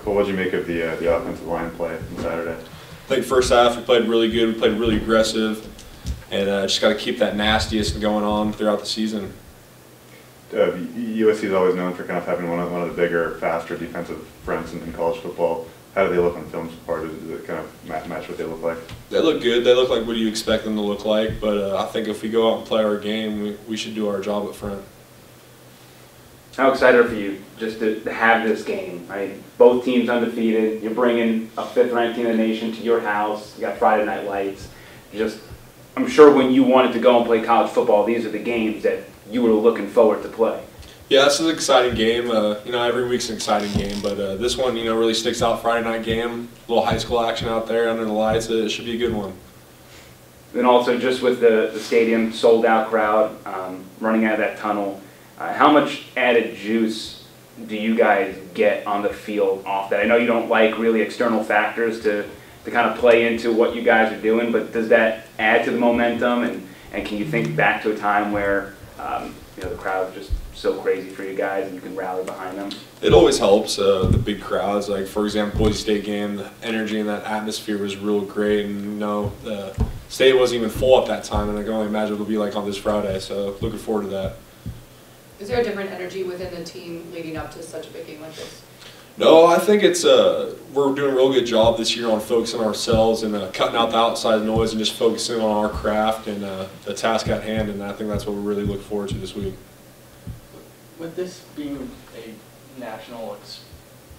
Cole, what did you make of the offensive line play on Saturday? I think first half we played really good. We played really aggressive, and just got to keep that nastiest going on throughout the season. USC is always known for kind of having one of the bigger, faster defensive fronts in college football. How do they look on film so far? Does it kind of match what they look like? They look good. They look like what you expect them to look like. But I think if we go out and play our game, we should do our job up front. How excited are you just to have this game, right? Both teams undefeated. You're bringing a fifth-ranked team in the nation to your house. You got Friday night lights. I'm sure when you wanted to go and play college football, these are the games that you were looking forward to play. Yeah, this is an exciting game. Every week's an exciting game, but this one, really sticks out. Friday night game, a little high school action out there under the lights. It should be a good one. Then also just with the stadium, sold-out crowd, running out of that tunnel, how much added juice do you guys get on the field off that? I know you don't like really external factors to kind of play into what you guys are doing, but does that add to the momentum? And can you think back to a time where the crowd's just so crazy for you guys and you can rally behind them? It always helps, the big crowds. Like, for example, Boise State game, the energy in that atmosphere was real great. And, the state wasn't even full at that time, and I can only imagine what it'll be like on this Friday. So looking forward to that. Is there a different energy within the team leading up to such a big game like this? No, I think it's we're doing a real good job this year on focusing on ourselves and cutting out the outside noise and just focusing on our craft and the task at hand, and I think that's what we really look forward to this week. With this being a national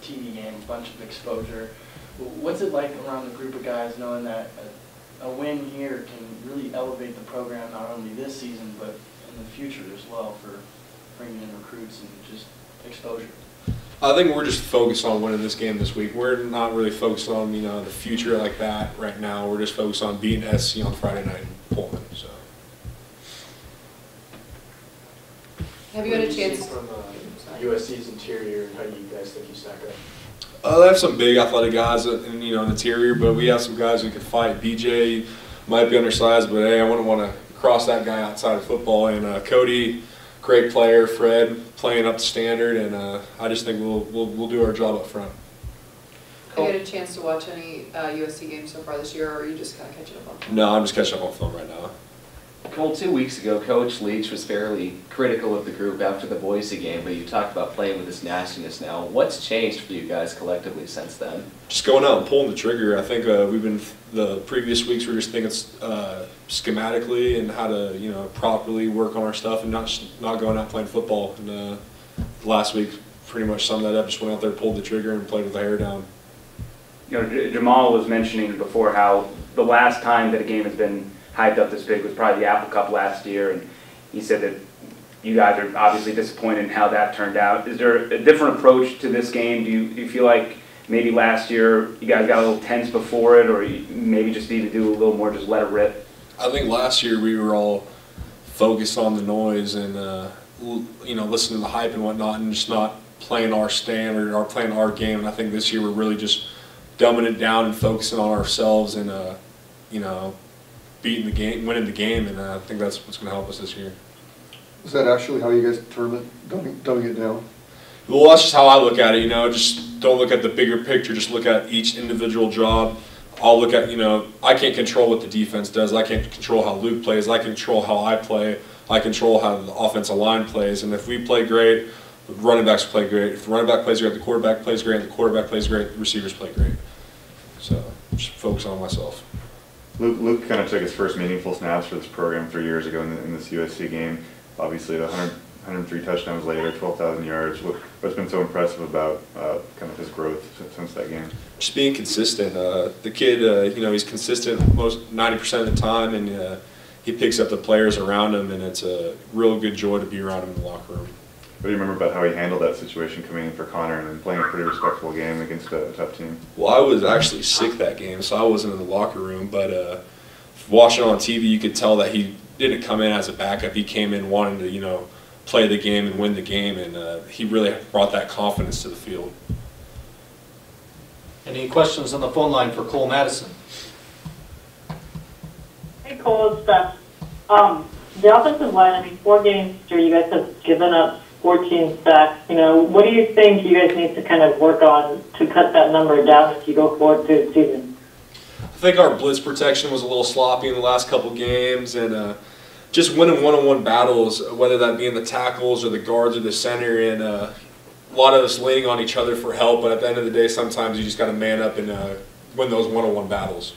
TV game, a bunch of exposure, what's it like around the group of guys knowing that a win here can really elevate the program not only this season but in the future as well for bringing in recruits and just exposure? I think we're just focused on winning this game this week. We're not really focused on the future like that right now. We're just focused on beating SC on Friday night in Pullman. So. Have you had a chance from USC's interior, and how do you guys think you stack up? They have some big athletic guys in interior, but we have some guys who can fight. BJ might be undersized, but hey, I wouldn't want to cross that guy outside of football. And Cody, great player. Fred playing up to standard, and I just think we'll do our job up front. Have you had a chance to watch any USC games so far this year, or are you just kind of catching up on film? No, I'm just catching up on film right now. Cole, 2 weeks ago, Coach Leach was fairly critical of the group after the Boise game, but you talked about playing with this nastiness now. What's changed for you guys collectively since then? Just going out and pulling the trigger. I think the previous weeks we're just thinking schematically and how to properly work on our stuff and not going out playing football. And last week pretty much summed that up. Just went out there, pulled the trigger, and played with the hair down. Jamal was mentioning before how the last time that a game has been hyped up this big was probably the Apple Cup last year, and he said that you guys are obviously disappointed in how that turned out. Is there a different approach to this game? Do you feel like maybe last year you guys got a little tense before it, or you maybe just need to do a little more, just let it rip? I think last year we were all focused on the noise and listening to the hype and whatnot, and just not playing our standard or playing our game. And I think this year we're really just dumbing it down and focusing on ourselves and beating the game, winning the game, and I think that's what's going to help us this year. Is that actually how you guys term it, dumbing it down? Well, that's just how I look at it. Just don't look at the bigger picture. Just look at each individual job. I'll look at, I can't control what the defense does. I can't control how Luke plays. I control how I play. I control how the offensive line plays. And if we play great, the running backs play great. If the running back plays great, the quarterback plays great. If the quarterback plays great, the receivers play great. So just focus on myself. Luke kind of took his first meaningful snaps for this program 3 years ago in this USC game. Obviously, the 103 touchdowns later, 12,000 yards. What's been so impressive about kind of his growth since that game? Just being consistent. The kid, he's consistent most 90% of the time, and he picks up the players around him, and it's a real good joy to be around him in the locker room. What do you remember about how he handled that situation coming in for Connor and playing a pretty respectable game against a tough team? Well, I was actually sick that game, so I wasn't in the locker room, but watching on TV, you could tell that he didn't come in as a backup. He came in wanting to, play the game and win the game, and he really brought that confidence to the field. Any questions on the phone line for Cole Madison? Hey Cole, it's Steph. The offensive line, 4 games through, you guys have given up 14 sacks. What do you think you guys need to kind of work on to cut that number down as you go forward through the season? I think our blitz protection was a little sloppy in the last couple games, and just winning one-on-one battles, whether that be in the tackles or the guards or the center, and a lot of us leaning on each other for help. But at the end of the day, sometimes you just got to man up and win those one-on-one battles.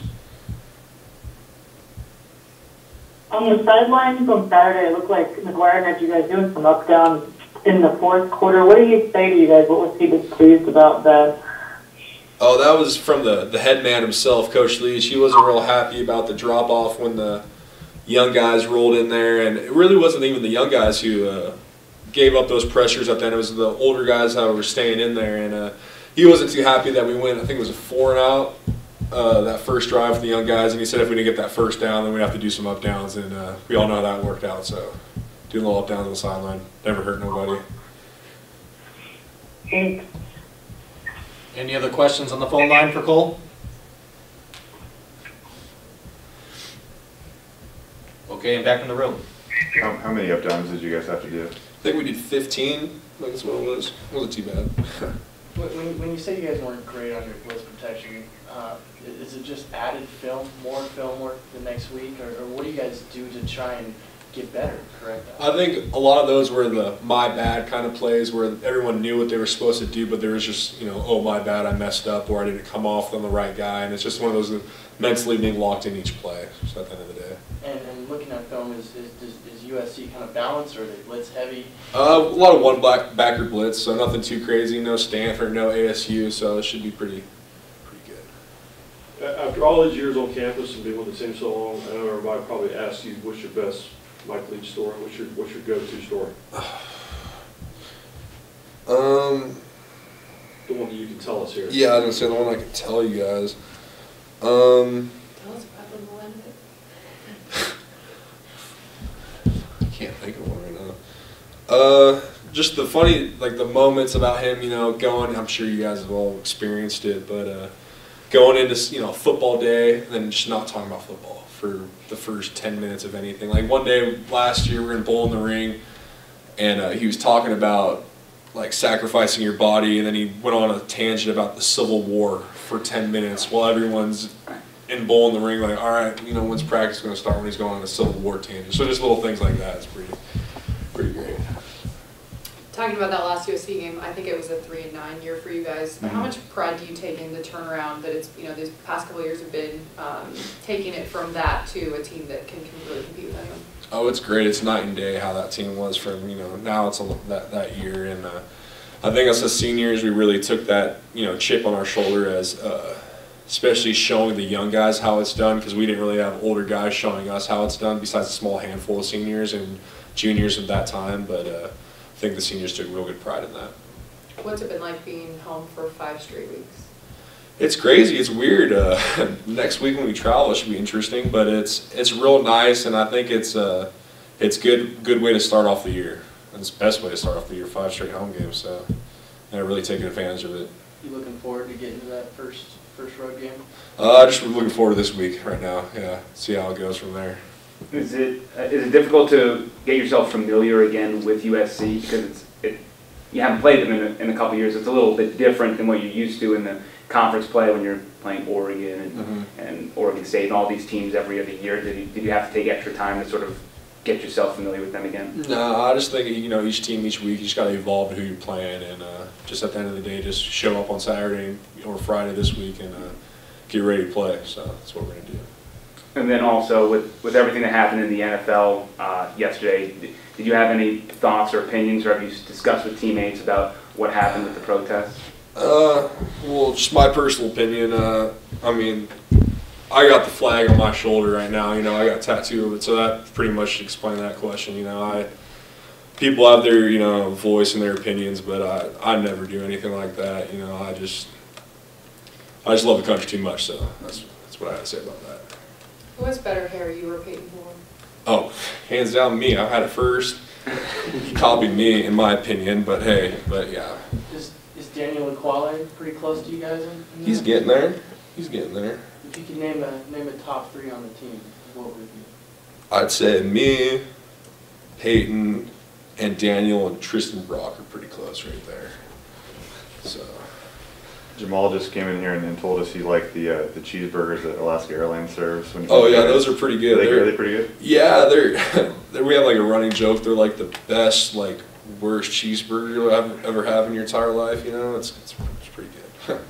On the sidelines on Saturday, it looked like McGuire had you guys doing some up down in the fourth quarter. What did he say to you guys? What was he displeased about that? Oh, that was from the head man himself, Coach Leach. He wasn't real happy about the drop-off when the young guys rolled in there. And it really wasn't even the young guys who gave up those pressures at the end. It was the older guys that were staying in there. And he wasn't too happy that we went, I think it was a 4-and-out, that first drive for the young guys. And he said if we didn't get that first down, then we'd have to do some up-downs. And we all know how that worked out. So doing a little up-downs on the sideline never hurt nobody. Thanks. Any other questions on the phone line for Cole? Okay, and back in the room. How many up downs did you guys have to do? I think we did 15. I think that's what it was. It wasn't too bad. When you say you guys weren't great on your blitz protection, is it just added film, more film work the next week, or what do you guys do to try and get better, correct? I think a lot of those were the my bad kind of plays where everyone knew what they were supposed to do, but there was just, oh, my bad, I messed up, or I didn't come off on the right guy, and it's just one of those mentally being locked in each play, so at the end of the day. And looking at film, is USC kind of balanced, or are they blitz heavy? A lot of one-backer blitz, so nothing too crazy, no Stanford, no ASU, so it should be pretty good. After all these years on campus and being with the team so long, I know everybody probably asks you what's your best Mike Leach story. What's your go-to story? The one that you can tell us here. Yeah, I was gonna say the one I can tell you guys. Tell us about the millennium. I can't think of one right now. Just the funny, like the moments about him, going. I'm sure you guys have all experienced it, but going into football day and then just not talking about football for the first 10 minutes of anything. Like one day last year, we were in Bowl in the Ring, and he was talking about like sacrificing your body, and then he went on a tangent about the Civil War for 10 minutes while everyone's in Bowl in the Ring, like, all right, when's practice going to start, when he's going on a Civil War tangent. So just little things like that is pretty great. Talking about that last USC game, I think it was a 3-9 year for you guys. How much pride do you take in the turnaround that it's, these past couple of years have been taking it from that to a team that can really compete with anyone? Oh, it's great. It's night and day how that team was from, now it's that year. And I think us as seniors, we really took that, chip on our shoulder as especially showing the young guys how it's done, because we didn't really have older guys showing us how it's done besides a small handful of seniors and juniors at that time. But I think the seniors took real good pride in that. What's it been like being home for 5 straight weeks? It's crazy. It's weird. Next week when we travel, it should be interesting. But it's real nice, and I think it's good way to start off the year. It's the best way to start off the year. 5 straight home games. So, and I'm really taking advantage of it. You looking forward to getting to that first road game? Just looking forward to this week right now. Yeah, see how it goes from there. Is it difficult to get yourself familiar again with USC, because you haven't played them in a couple of years? It's a little bit different than what you're used to in the conference play when you're playing Oregon and Oregon State and all these teams every other year. Did you have to take extra time to sort of get yourself familiar with them again? No, I just think each team each week you just got to evolve who you're playing, and just at the end of the day, just show up on Saturday or Friday this week and get ready to play. So that's what we're gonna do. And then also with everything that happened in the NFL yesterday, did you have any thoughts or opinions, or have you discussed with teammates about what happened with the protests? Well, just my personal opinion. I mean, I got the flag on my shoulder right now. I got a tattoo of it, so that pretty much should explain that question. People have their voice and their opinions, but I never do anything like that. I just love the country too much, so that's what I have to say about that. Who has better hair, you or Peyton Moore? Oh, hands down me. I had it first. He copied me, in my opinion, but yeah. Is Daniel Equale pretty close to you guys? He's getting there. He's getting there. If you could name a top 3 on the team, what would it be? I'd say me, Peyton, and Daniel and Tristan Brock are pretty close right there. So. Jamal just came in here and told us he liked the cheeseburgers that Alaska Airlines serves. Oh yeah, those are pretty good. Are they pretty good? Yeah, we have like a running joke. They're like the best, like worst cheeseburger you'll ever have in your entire life. You know, it's pretty good.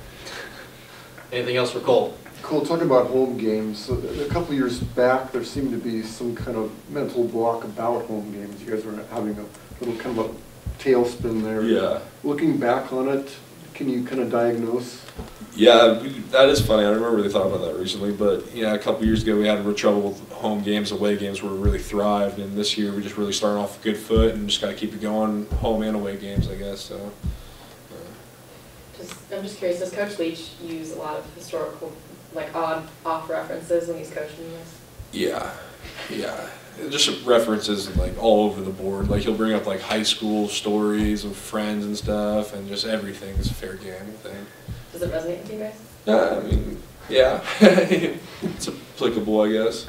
Anything else for Cole? Cole, talking about home games, so a couple years back, there seemed to be some kind of mental block about home games. You guys were having a little kind of a tailspin there. Yeah. Looking back on it, can you kind of diagnose? Yeah, that is funny. I don't remember they thought about that recently, but yeah, a couple years ago we had trouble with home games, away games where we really thrived, and this year we just really started off a good foot and just got to keep it going, home and away games, I guess. So. I'm just curious, does Coach Leach use a lot of historical, like off references when he's coaching you guys? Yeah. Just references like all over the board. Like he'll bring up like high school stories of friends and stuff, and just everything is a fair game thing. Does it resonate with you guys? I mean, yeah, it's applicable, I guess.